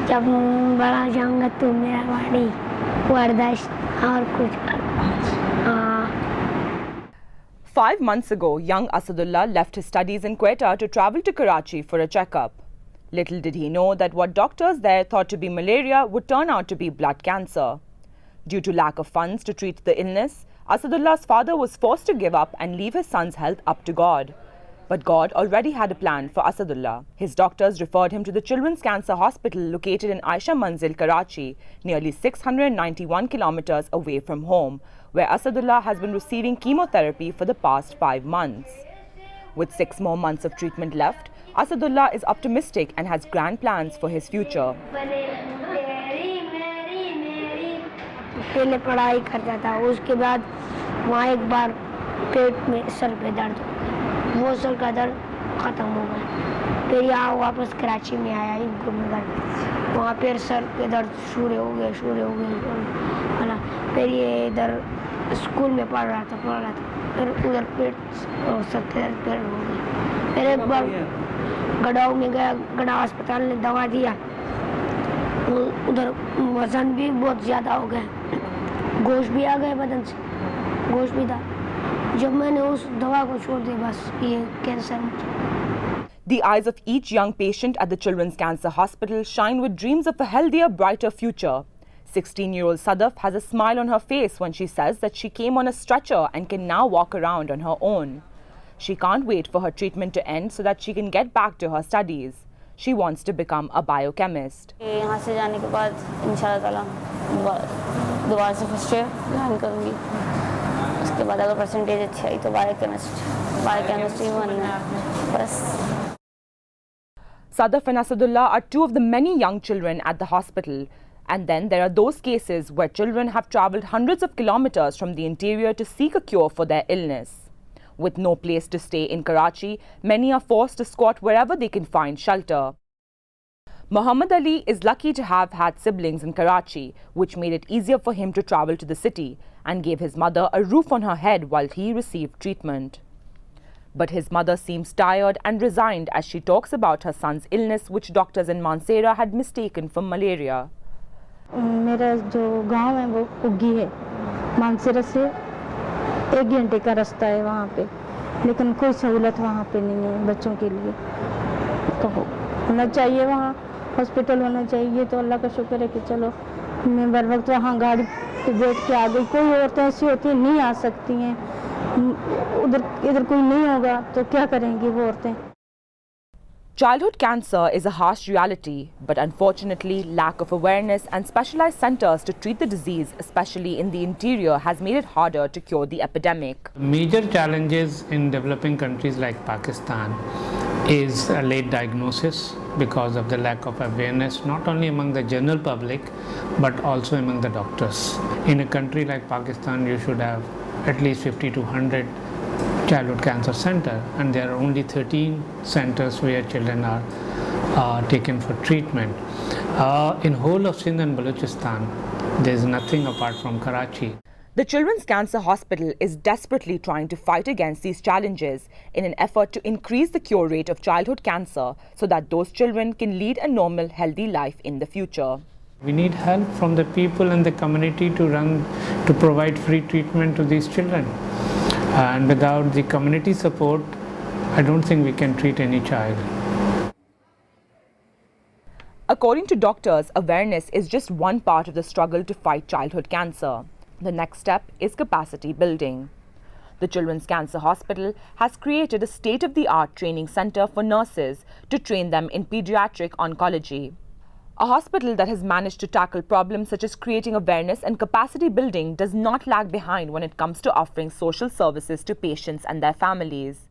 जब बड़ा जाऊंगा तो मेरा बड़ी वर्दश और कुछ हाँ. 5 months ago, young Asadullah left his studies in Quetta to travel to Karachi for a checkup. Little did he know that what doctors there thought to be malaria would turn out to be blood cancer. Due to lack of funds to treat the illness, Asadullah's father was forced to give up and leave his son's health up to God. But God already had a plan for Asadullah. His doctors referred him to the Children's Cancer Hospital located in Aisha Manzil, Karachi, nearly 691 kilometers away from home, where Asadullah has been receiving chemotherapy for the past 5 months. With 6 more months of treatment left, Asadullah is optimistic and has grand plans for his future. पहले पढ़ाई करता था, उसके बाद वहाँ एक बार पेट में sir पे दर्द हो गया, वो सर का दर्द ख़त्म हो गया. फिर यहाँ वापस कराची में आया घर, वहाँ फिर सर पे दर्द शुरू हो गया वाला. फिर ये इधर स्कूल में पढ़ रहा था, फिर उधर पेट सर पे दर्द हो गया. फिर एक बार गड़ाव में गया, गड़ा अस्पताल ने दवा दिया, उधर वजन भी बहुत ज़्यादा हो गया, गोश्त भी आ गए बदन से, गोश्त भी था. जब मैंने उस दवा को छोड़ दिया, बस ये कैंसर मुझे. The eyes of each young patient at the Children's Cancer Hospital shine with dreams of a healthier, brighter future. 16-year-old Sadaf has a smile on her face when she says that she came on a stretcher and can now walk around on her own. She can't wait for her treatment to end so that she can get back to her studies. She wants to become a biochemist. यहाँ से जाने के बाद इंशाल्लाह ताला दोबारा से first year join करूँगी. उसके बाद अगर परसेंटेज अच्छी आई तो बायोकेमिस्ट्री बनना है बस. Sadaf and Asadullah are two of the many young children at the hospital. And then there are those cases where children have travelled hundreds of kilometers from the interior to seek a cure for their illness. With no place to stay in Karachi, many are forced to squat wherever they can find shelter. Muhammad Ali is lucky to have had siblings in Karachi, which made it easier for him to travel to the city and gave his mother a roof on her head while he received treatment. But his mother seems tired and resigned as she talks about her son's illness, which doctors in Mansehra had mistaken for malaria. मेरा जो गांव है वो उग्गी है, मानसेरा से 1 घंटे का रास्ता है वहाँ पे, लेकिन कोई सहूलत वहाँ पे नहीं है बच्चों के लिए. तो होना चाहिए, वहाँ हॉस्पिटल होना चाहिए. तो अल्लाह का शुक्र है कि चलो मैं बर वक्त वहाँ गाड़ी पे बैठ के आ गई. कोई औरतें ऐसी होती हैं नहीं आ सकती हैं, इधर कोई नहीं होगा तो क्या करेंगी वो औरतें. Childhood cancer is a harsh reality, but unfortunately, lack of awareness and specialized centers to treat the disease, especially in the interior, has made it harder to cure the epidemic. Major challenges in developing countries like Pakistan is a late diagnosis because of the lack of awareness, not only among the general public, but also among the doctors. In a country like Pakistan, you should have at least 50 to 100 childhood cancer center, and there are only 13 centers where children are taken for treatment. In whole of Sindh and Balochistan, there is nothing apart from Karachi. The Children's Cancer Hospital is desperately trying to fight against these challenges in an effort to increase the cure rate of childhood cancer so that those children can lead a normal, healthy life in the future. We need help from the people and the community to provide free treatment to these children. And without the community support, I don't think we can treat any child. According to doctors, awareness is just one part of the struggle to fight childhood cancer. The next step is capacity building. The Children's Cancer Hospital has created a state-of-the-art training center for nurses to train them in pediatric oncology. A hospital that has managed to tackle problems such as creating awareness and capacity building does not lag behind when it comes to offering social services to patients and their families.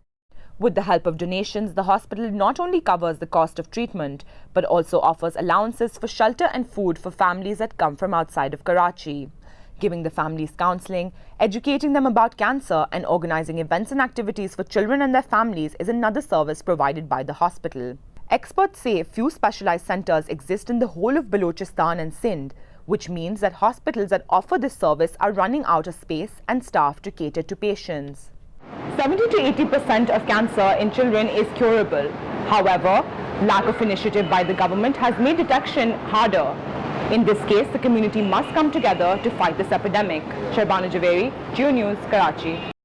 With the help of donations, the hospital not only covers the cost of treatment, but also offers allowances for shelter and food for families that come from outside of Karachi. Giving the families counselling, educating them about cancer, and organising events and activities for children and their families is another service provided by the hospital. Experts say few specialized centers exist in the whole of Balochistan and Sindh, which means that hospitals that offer this service are running out of space and staff to cater to patients. 70 to 80% of cancer in children is curable. However, lack of initiative by the government has made detection harder. In this case, the community must come together to fight this epidemic. Sharbana Javeri, Geo News, Karachi.